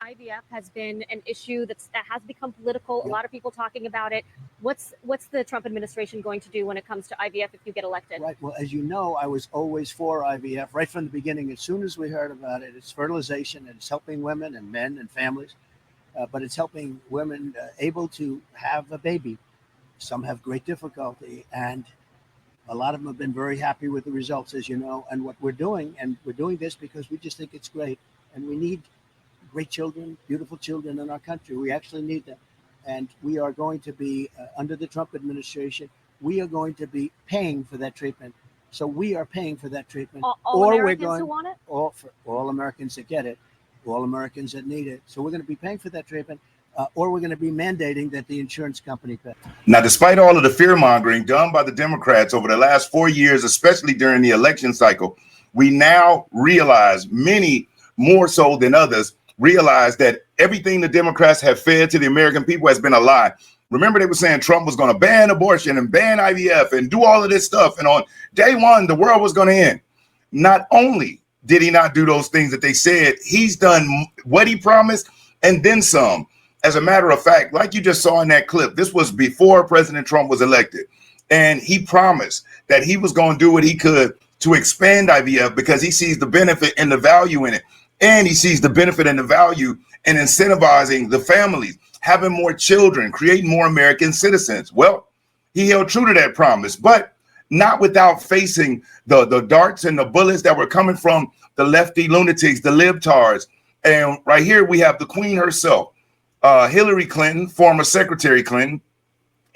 IVF has been an issue that has become political. A lot of people talking about it. What's the Trump administration going to do when it comes to IVF if you get elected? Right. Well, as you know, I was always for IVF right from the beginning. As soon as we heard about it, it's fertilization and it's helping women and men and families, but it's helping women able to have a baby. Some have great difficulty, and a lot of them have been very happy with the results, as you know, and what we're doing. And we're doing this because we just think it's great. And we need great children, beautiful children in our country. We actually need them. And we are going to be, under the Trump administration, we are going to be paying for that treatment. So we are paying for that treatment. All Americans who want it? For all Americans that get it, all Americans that need it. So we're going to be paying for that treatment. Or we're going to be mandating that the insurance company pay. Now, despite all of the fear mongering done by the Democrats over the last 4 years, especially during the election cycle, we now realize, many more so than others, realize that everything the Democrats have fed to the American people has been a lie. Remember, they were saying Trump was going to ban abortion and ban IVF and do all of this stuff. And on day one, the world was going to end. Not only did he not do those things that they said, he's done what he promised and then some. As a matter of fact, like you just saw in that clip, this was before President Trump was elected. And he promised that he was going to do what he could to expand IVF because he sees the benefit and the value in it. And he sees the benefit and the value in incentivizing the families, having more children, creating more American citizens. Well, he held true to that promise, but not without facing the darts and the bullets that were coming from the lefty lunatics, the libtards. And right here we have the queen herself. Hillary Clinton, former Secretary Clinton.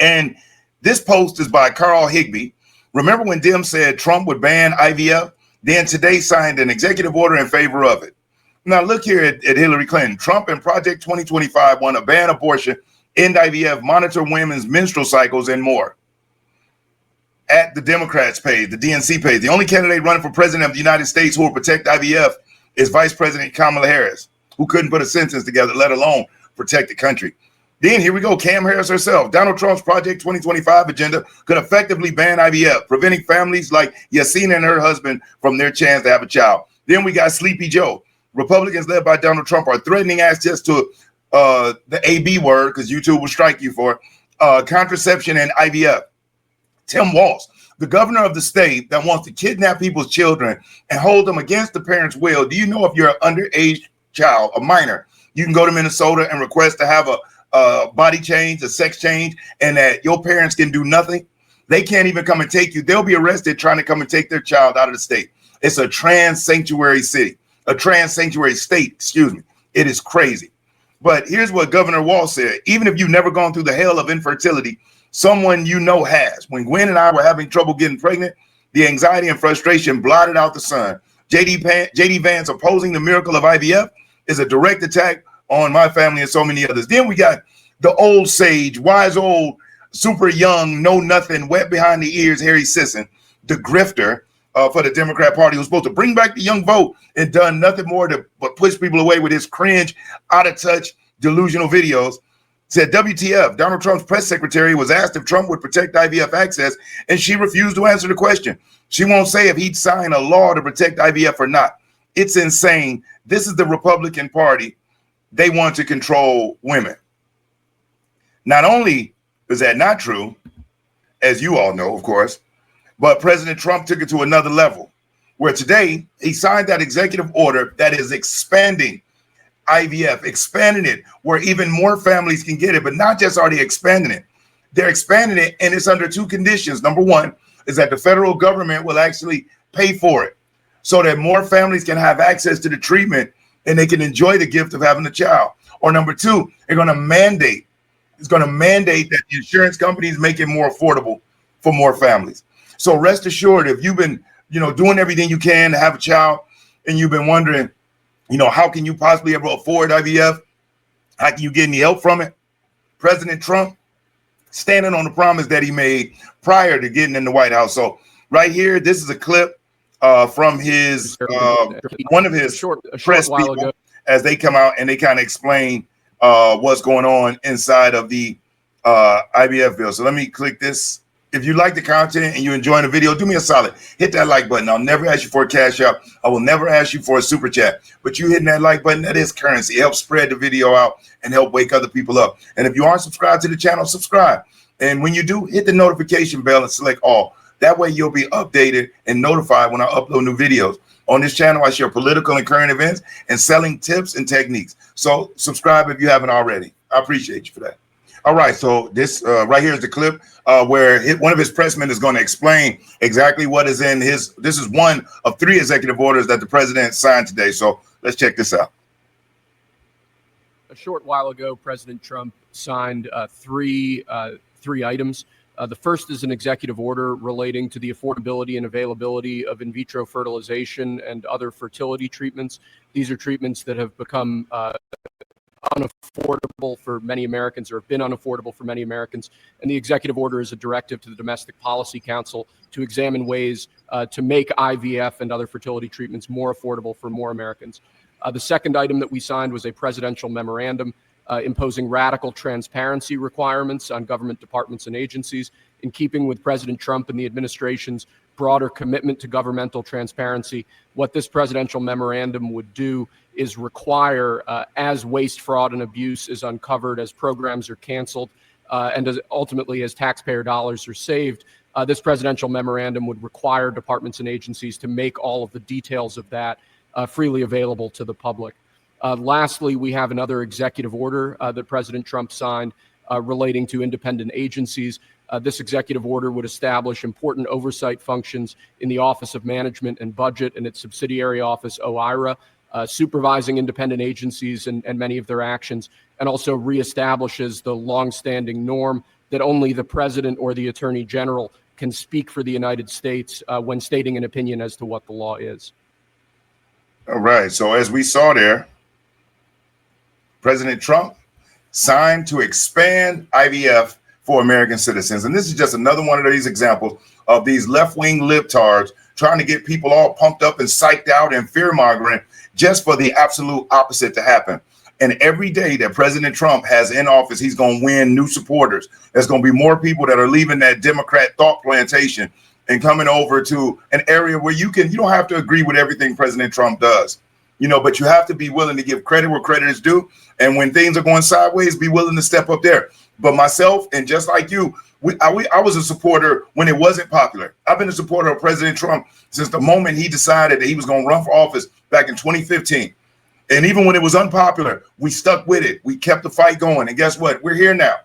And this post is by Carl Higbee. Remember when Dem said Trump would ban IVF? Then today signed an executive order in favor of it. Now look here at Hillary Clinton. Trump and Project 2025 want to ban abortion, end IVF, monitor women's menstrual cycles, and more. At the Democrats page, the DNC page, the only candidate running for president of the United States who will protect IVF is Vice President Kamala Harris, who couldn't put a sentence together, let alone protect the country. Then here we go, Cam Harris herself. Donald Trump's Project 2025 agenda could effectively ban IVF, preventing families like Yasina and her husband from their chance to have a child. Then we got Sleepy Joe. Republicans led by Donald Trump are threatening access to the AB word, because YouTube will strike you for contraception and IVF. Tim Walz, the governor of the state that wants to kidnap people's children and hold them against the parents' will. Do you know if you're an underage child, a minor, you can go to Minnesota and request to have a body change, a sex change, and that your parents can do nothing? They can't even come and take you. They'll be arrested trying to come and take their child out of the state. It's a trans sanctuary city, a trans sanctuary state, excuse me. It is crazy. But here's what Governor Walz said. Even if you've never gone through the hell of infertility, someone you know has. When Gwen and I were having trouble getting pregnant, the anxiety and frustration blotted out the sun. J.D. Vance opposing the miracle of IVF is a direct attack on my family and so many others. Then we got the old sage, wise old, super young, know nothing, wet behind the ears, Harry Sisson, the grifter for the Democrat Party, who's supposed to bring back the young vote and done nothing more but push people away with his cringe, out of touch, delusional videos. Said WTF, Donald Trump's press secretary was asked if Trump would protect IVF access, and she refused to answer the question. She won't say if he'd sign a law to protect IVF or not. It's insane. This is the Republican Party. They want to control women. Not only is that not true, as you all know, of course, but President Trump took it to another level, where today he signed that executive order that is expanding IVF, expanding it where even more families can get it. But not just are they expanding it, they're expanding it, and it's under two conditions. Number one is that the federal government will actually pay for it so that more families can have access to the treatment and they can enjoy the gift of having a child. Or number two, it's going to mandate that the insurance companies make it more affordable for more families. So rest assured, if you've been, doing everything you can to have a child and you've been wondering, how can you possibly ever afford IVF? How can you get any help from it? President Trump standing on the promise that he made prior to getting in the White House. So right here, this is a clip from his one of his press people as they come out and they kind of explain what's going on inside of the IVF bill. So let me click this If you like the content and you're enjoying the video, do me a solid. Hit that like button. I'll never ask you for a cash out. I will never ask you for a super chat. But you hitting that like button, that is currency. It helps spread the video out and help wake other people up. And if you aren't subscribed to the channel, subscribe. And when you do, hit the notification bell and select all. That way you'll be updated and notified when I upload new videos. On this channel, I share political and current events and selling tips and techniques. So subscribe if you haven't already. I appreciate you for that. All right, so this right here is the clip where one of his pressmen is going to explain exactly what is in his. This is one of 3 executive orders that the president signed today. So let's check this out. A short while ago, President Trump signed three items. The first is an executive order relating to the affordability and availability of in vitro fertilization and other fertility treatments. These are treatments that have become unaffordable for many Americans, or have been unaffordable for many Americans. And the executive order is a directive to the Domestic Policy Council to examine ways to make IVF and other fertility treatments more affordable for more Americans. The second item that we signed was a presidential memorandum imposing radical transparency requirements on government departments and agencies, in keeping with President Trump and the administration's broader commitment to governmental transparency. What this presidential memorandum would do is require, as waste, fraud, and abuse is uncovered, as programs are canceled, and ultimately as taxpayer dollars are saved, this presidential memorandum would require departments and agencies to make all of the details of that freely available to the public. Lastly, we have another executive order that President Trump signed relating to independent agencies. This executive order would establish important oversight functions in the Office of Management and Budget and its subsidiary office, OIRA, supervising independent agencies and many of their actions, and also reestablishes the longstanding norm that only the president or the attorney general can speak for the United States when stating an opinion as to what the law is. All right. So as we saw there, President Trump signed to expand IVF for American citizens. And this is just another one of these examples of these left-wing libtards trying to get people all pumped up and psyched out and fear-mongering just for the absolute opposite to happen. And every day that President Trump has in office, he's going to win new supporters. There's going to be more people that are leaving that Democrat thought plantation and coming over to an area where you don't have to agree with everything President Trump does, but you have to be willing to give credit where credit is due. And when things are going sideways, be willing to step up there. But myself, and just like you, I was a supporter when it wasn't popular. I've been a supporter of President Trump since the moment he decided that he was going to run for office back in 2015. And even when it was unpopular, we stuck with it. We kept the fight going. And guess what? We're here now.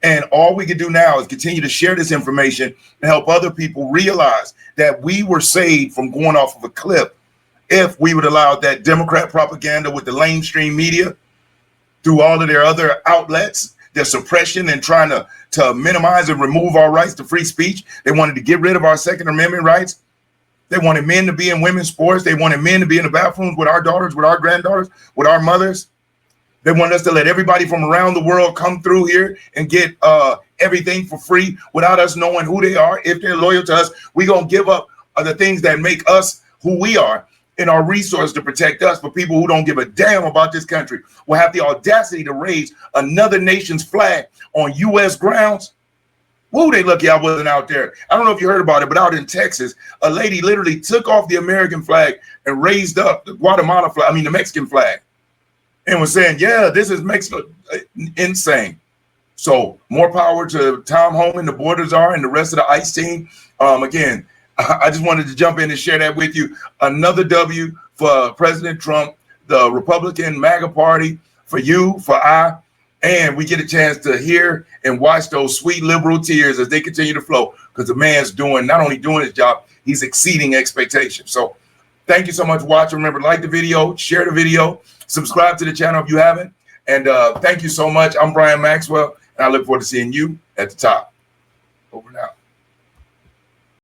And all we can do now is continue to share this information and help other people realize that we were saved from going off of a cliff if we would allow that Democrat propaganda with the mainstream media through all of their other outlets, their suppression and trying to minimize and remove our rights to free speech. They wanted to get rid of our Second Amendment rights. They wanted men to be in women's sports. They wanted men to be in the bathrooms with our daughters, with our granddaughters, with our mothers. They wanted us to let everybody from around the world come through here and get everything for free without us knowing who they are. If they're loyal to us, we're going to give up the things that make us who we are and our resources to protect us. For people who don't give a damn about this country will have the audacity to raise another nation's flag on U.S. grounds. Woo, they lucky I wasn't out there. I don't know if you heard about it, but out in Texas, a lady literally took off the American flag and raised up the Guatemala flag, the Mexican flag, and was saying, yeah, this is Mexico. Insane. So more power to Tom Homan, the Borders Czar, and the rest of the ICE team. Again, I just wanted to jump in and share that with you. Another W for President Trump, the Republican MAGA party, for you, for I, and we get a chance to hear and watch those sweet liberal tears as they continue to flow, because the man's not only doing his job, he's exceeding expectations. So thank you so much for watching. Remember, like the video, share the video, subscribe to the channel if you haven't. And thank you so much. I'm Brian Maxwell, and I look forward to seeing you at the top. Over now.